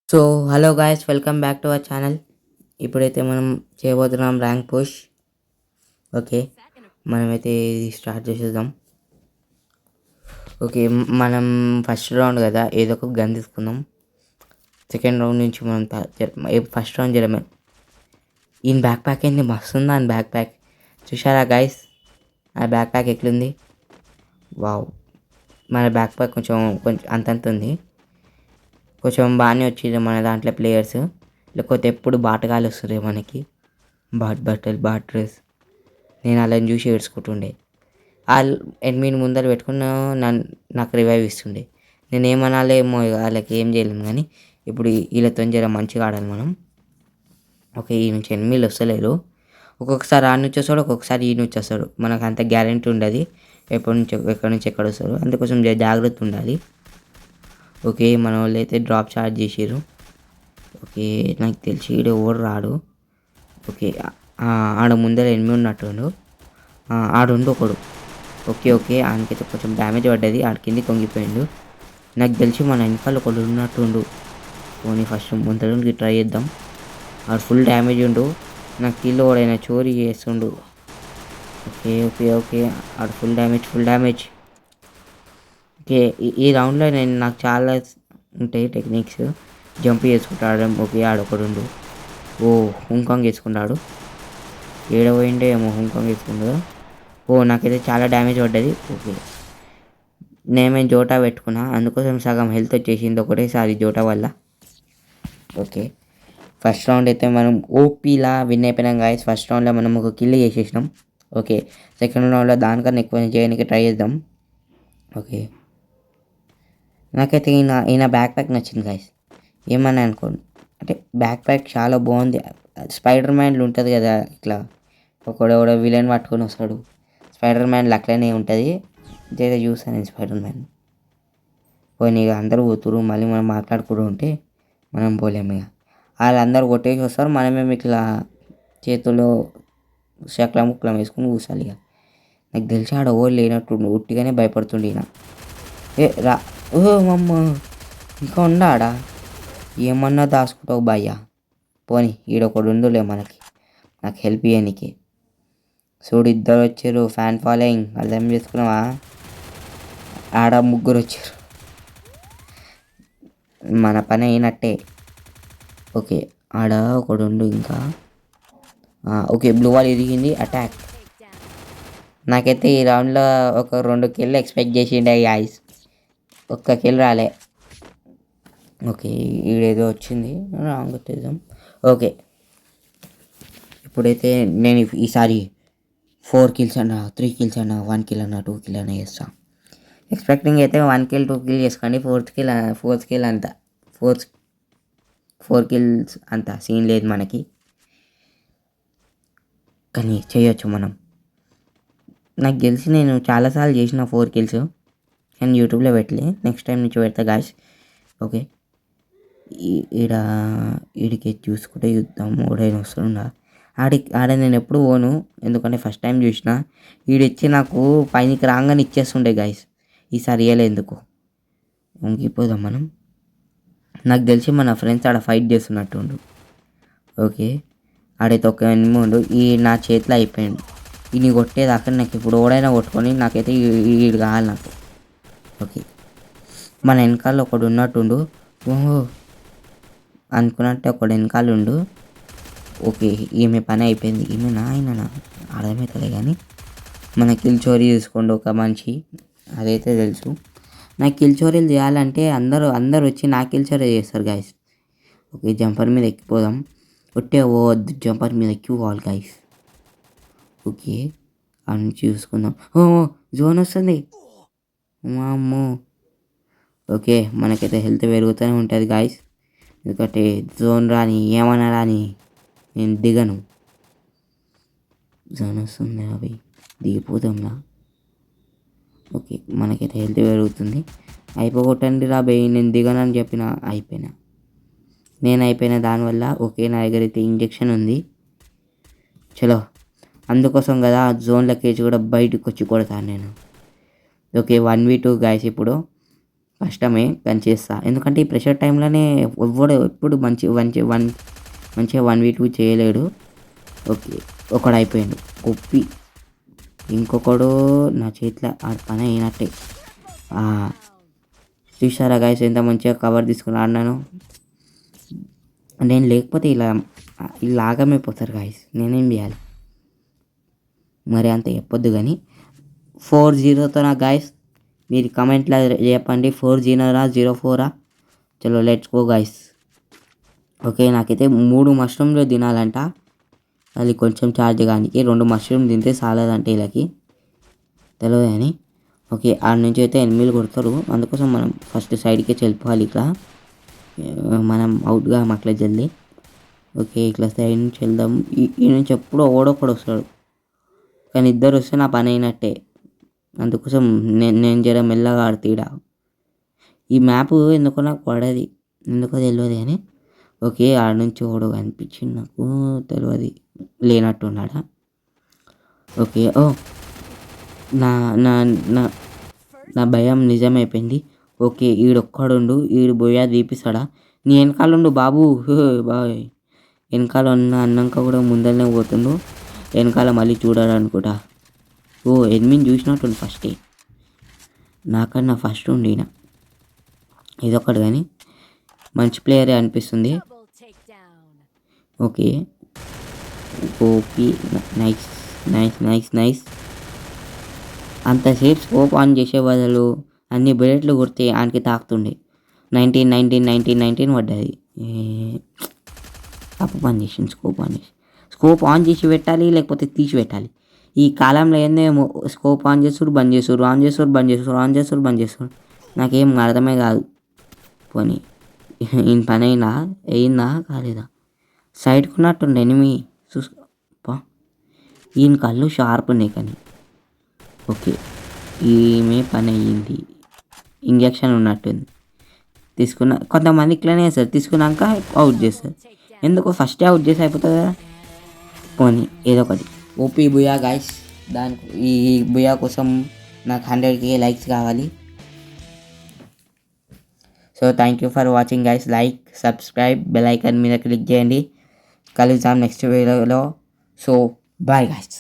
So hello guys, welcome back to our channel. ఇప్పుడైతే మనం చేయబోతున్నాం ర్యాంక్ పుష్. ఓకే, మనమైతే ఇది స్టార్ట్ చేసేద్దాం. ఓకే, మనం ఫస్ట్ రౌండ్ కదా, ఏదో ఒక గన్ తీసుకుందాం. సెకండ్ రౌండ్ నుంచి మనం ఫస్ట్ రౌండ్ చేయడమే. ఈయన బ్యాక్ ప్యాక్ ఏంది, మస్తు ఉందా అని బ్యాక్ ప్యాక్ చూసారా గాయస్? ఆ బ్యాక్ ప్యాక్ ఎట్లుంది? వావ్, మన బ్యాక్ ప్యాక్ కొంచెం కొంచెం అంతంత ఉంది. కొంచెం బాగానే వచ్చింది మన దాంట్లో ప్లేయర్స్. లేకపోతే ఎప్పుడు బాటగాలు వస్తుంది మనకి, బాట్ బట్టలు బాట్ డ్రెస్. నేను అలా చూసి ఏడ్చుకుంటుండే. వాళ్ళు ఎనిమిది ముందర పెట్టుకున్న నాకు రివైవ్ ఇస్తుండే. నేను ఏమనాలేమో, వాళ్ళకి ఏం చేయలేము. కానీ ఇప్పుడు వీళ్ళతో జర మంచిగా ఆడాలి మనం. ఓకే, ఈ నుంచి ఎనిమిదిలు వస్తలేరు. ఒక్కొక్కసారి ఆ నుంచి వస్తాడు, ఒక్కొక్కసారి ఈ నుంచి వస్తాడు. మనకు అంత గ్యారెంటీ ఉండదు ఎక్కడి నుంచి ఎక్కడ వస్తారు. అందుకోసం జాగ్రత్త ఉండాలి. ఓకే, మన వాళ్ళు అయితే డ్రాప్ చార్జ్ చేసారు. ఓకే, నాకు తెలిసి ఈడు ఎవరు రాడు. ఓకే, ఆడ ముందర ఎనిమిది ఉన్నట్టుండు. ఆడుండు ఒకడు. ఓకే ఓకే, ఆయనకైతే కొంచెం డ్యామేజ్ పడ్డది. ఆడ కింది కొంగిపోయిండు. నాకు తెలిసి మన వెనకాల ఒకడు ఉన్నట్టుండు. పోనీ ఫస్ట్ ముందరికి ట్రై చేద్దాం. ఆడు ఫుల్ డ్యామేజ్ ఉండు. నాకు కిల్ ఓడైనా చోరీ చేస్తుండు. ఓకే ఓకే ఓకే, ఆడు ఫుల్ డ్యామేజ్. ఓకే, ఈ రౌండ్లో నాకు చాలా ఉంటాయి టెక్నిక్స్. జంప్ చేసుకుంటాడు. ఓకే, ఆడొకడుండు. ఓ, హుంకాంగ్ వేసుకున్నాడు. ఏడవైండే ఏమో హుంకాంగ్ వేసుకుండు. ఓ, నాకైతే చాలా డ్యామేజ్ పడ్డది. ఓకే, నేనే జోటా పెట్టుకున్నా, అందుకోసం సగం హెల్త్ వచ్చేసింది ఒకటేసారి జోటా వల్ల. ఓకే, ఫస్ట్ రౌండ్ అయితే మనం ఓపీలా విన్ అయిపోయినాం గాయస్. ఫస్ట్ రౌండ్లో మనం ఒక కిల్ చేసేసినాం. ఓకే, సెకండ్ రౌండ్లో దానికన్నా ఎక్కువ చేయడానికి ట్రై చేద్దాం. ఓకే, నాకైతే ఈయన బ్యాక్ ప్యాక్ నచ్చింది గాయస్. ఏమన్నా అనుకోండి, అంటే బ్యాక్ ప్యాక్ చాలా బాగుంది. స్పైడర్ మ్యాన్లు ఉంటుంది కదా, ఇట్లా ఒకడెవడో విలన్ పట్టుకొని వస్తాడు. స్పైడర్ మ్యాన్లు అట్లనే ఉంటుంది. ఇదైతే చూసాను నేను స్పైడర్ మ్యాన్. పోనీ ఇక అందరూ పోతురు, మళ్ళీ మనం మాట్లాడుకుంటూ ఉంటే మనం పోలేము. ఇక వాళ్ళందరూ కొట్టేసి వస్తారు, మనమేమి ఇట్లా చేతుల్లో శక్లం ముక్కలం వేసుకుని కూర్చోాలి. ఇక నాకు తెలిసి ఆడ ఓవర్ లేనట్టుండు, ఉట్టిగానే భయపడుతుండే ఈయన. రా, ఓ మమ్మ, ఇంకా ఉండాడా? ఏమన్నా దాచుకుంటావు భయ్యా? పోనీ ఈడొకడు ఉండులే మనకి, నాకు హెల్ప్ చేయనీకి. చూడు, ఇద్దరు వచ్చారు. ఫ్యాన్ ఫాలోయింగ్ అర్థం చేసుకున్నావా? ఆడ ముగ్గురు వచ్చారు, మన పని అయినట్టే. ఓకే, ఆడ ఒకడు ఉండు ఇంకా. ఓకే, బ్లూ వాల్ ఎదిగింది. అటాక్. నాకైతే ఈ రౌండ్లో ఒక 2 కిల్ ఎక్స్పెక్ట్ చేసిండే గాయస్. ఒక్క కిల్ రాలే. ఓకే, ఈడేదో వచ్చింది, రాంగ్ తెద్దాం. ఓకే, ఇప్పుడైతే నేను ఈసారి 4 కిల్స్ అన్నా, 3 కిల్స్ అన్నా, 1 కిల్ అన్నా, 2 కిల్ అన్నా చేస్తాను. ఎక్స్పెక్టింగ్ అయితే 1 కిల్ 2 కిల్ చేసుకోండి. ఫోర్త్ కిల్ అంతా 4 కిల్స్ అంత సీన్ లేదు మనకి, కానీ చేయొచ్చు మనం. నాకు తెలిసి నేను చాలాసార్లు చేసిన 4 కిల్స్, కానీ యూట్యూబ్లో పెట్టలే. నెక్స్ట్ టైం నుంచి పెడతా గాయస్. ఓకే, ఈడికి చూసుకుంటే యుద్ధం ఓడైనా వస్తుండ. ఆడ నేను ఎప్పుడు పోను, ఎందుకంటే ఫస్ట్ టైం చూసిన. ఈడిచ్చి నాకు పైనకి రాగానే ఇచ్చేస్తుండే గాయస్. ఈసారి ఇవ్వలే ఎందుకు. వంగిపోదాం మనం. నాకు తెలిసి మన ఫ్రెండ్స్ ఆడ ఫైట్ చేస్తున్నట్టుండు. ఓకే, ఆడైతే ఒక ఎనిమిది ఉండు. నా చేతిలో అయిపోయాడు. ఈయన కొట్టేదాకా నాకు ఇప్పుడు ఓడైనా కొట్టుకొని నాకైతే ఈడు కావాలి నాకు. ఓకే, మన వెనకాల ఒకడు ఉన్నట్టుండు. ఓహో, అనుకున్నట్టే ఒకడు వెనకాల ఉండు. ఓకే, ఈమె పని అయిపోయింది. ఈమె ఆయన అర్థమవుతుంది. కానీ మన కిల్ చోరీ తీసుకోండి ఒక మనిషి, అదైతే తెలుసు. నాకు కిల్ చోరీలు చేయాలంటే అందరూ వచ్చి నా కిల్ చోరీ చేస్తారు గాయస్. ఓకే, జంపర్ మీద ఎక్కిపోదాం. ఒట్టే పోవద్దు, జంపర్ మీద ఎక్కి పోవాలి గాయస్. ఓకే, అని చూసుకుందాం. ఓ, జోన్ వస్తుంది అమ్మో. ఓకే, మనకైతే హెల్త్ పెరుగుతూనే ఉంటుంది గాయస్. ఎందుకంటే జోన్ రాని ఏమన్నా రాని నేను దిగను. జోన్ వస్తుంది అవి దిగిపోతాంలా. ఓకే, మనకైతే హెల్త్ పెరుగుతుంది. అయిపోగొట్టండి రా బే, నేను దిగనని చెప్పిన అయిపోయినా దానివల్ల. ఓకే, నా దగ్గర అయితే ఇంజెక్షన్ ఉంది. చలో, అందుకోసం కదా జోన్ల కేజ్ కూడా బయటకు వచ్చి కొడతాను నేను. Okay, 1v2 guys. ఇప్పుడు కష్టమే కానీ చేస్తా. ఎందుకంటే ఈ ప్రెషర్ టైంలోనే ఎప్పుడు మంచిగా 1v2 చేయలేడు. ఓకే, ఒకడు అయిపోయాడు ఒప్పి. ఇంకొకడు నా చేతిలో ఆడ పని అయినట్టే. చూసారా గైస్ ఎంత మంచిగా కవర్ తీసుకుని ఆడినాను. నేను లేకపోతే ఇలా ఆగమైపోతారు గైస్. నేనేం చేయాలి మరి అంత చెప్పొద్దు కానీ 4-0తో నా గైస్. మీరు కమెంట్లో చెప్పండి 4-0రా 0-4రా. చలో లెట్స్ గో గైస్. ఓకే, నాకైతే 3 మష్రూమ్లు తినాలంట. అది కొంచెం ఛార్జ్ కానీ 2 మష్రూమ్ తింటే చాలదంటే వీళ్ళకి తెలియదు కానీ. ఓకే, ఆడ నుంచి అయితే ఎనిమిది కొడతారు. అందుకోసం మనం ఫస్ట్ సైడ్కి వెళ్ళిపోవాలి. ఇట్లా మనం అవుట్గా అట్లా జల్దీ. ఓకే, ఇట్లా సైడ్ నుంచి వెళ్దాం. ఈ నుంచి ఎప్పుడో ఓడొకడు వస్తాడు కానీ ఇద్దరు వస్తే నా పని అయినట్టే. అందుకోసం నేను జర మెల్లగా ఆడతీడా. ఈ మ్యాప్ ఎందుకో నాకు పడది, ఎందుకో తెలియదు కానీ. ఓకే, ఆడ నుంచి ఓడు అనిపించింది నాకు, తెలియదు లేనట్టున్నాడా. ఓకే, ఓ నా నా నా నా భయం నిజమైపోయింది. ఓకే, ఈడొక్కడుండు, ఈడు బోయా తీపిస్తాడా. నీ వెనకాలండు బాబు. బాయ్ వెనకాల అన్నాక కూడా ముందరనే పోతుండు. వెనకాల మళ్ళీ చూడాలి అనుకుంటా. ఓ ఎనిమిది చూసినట్టుంది ఫస్టే. నాకన్నా ఫస్ట్ ఉండిన ఇదొకటి కానీ మంచి ప్లేయరే అనిపిస్తుంది. Okay, OP. Nice nice nice nice. అంతసేపు స్కోప్ ఆన్ చేసే బదులు అన్ని బుల్లెట్లు కొడితే ఆయనకి తాకుతుండే. 19 పడ్డది. తప్పు పని చేసింది. స్కోప్ ఆన్ చేసి పెట్టాలి, లేకపోతే తీసి పెట్టాలి. ఈ కాలంలో ఏందేమో స్కోప్ ఆన్ చేస్తారు బంద్ చేస్తారు. నాకేం అర్థమే కాదు. పోనీ ఈయన పని అయిందా కాలేదా. సైడ్కున్నట్టుండే ఎనిమి చూసుకో. ఈయన కళ్ళు షార్ప్ ఉన్నాయి కానీ. ఓకే, ఈమె పని అయ్యింది. ఇంజక్షన్ ఉన్నట్టుంది. కొంతమంది ఇట్లనే చేస్తారు, తీసుకున్నాక అవుట్ చేస్తారు. ఎందుకో ఫస్టే అవుట్ చేసి అయిపోతుంది కదా. పోనీ ఏదో ఒకటి. ఓపీ బుయా గాయస్. ఈ బుయా కోసం నాకు 100K లైక్స్ కావాలి. So thank you for watching guys. Like, subscribe, bell icon మీద క్లిక్ చేయండి. కలుద్దాం నెక్స్ట్ వీడియోలో. So bye guys.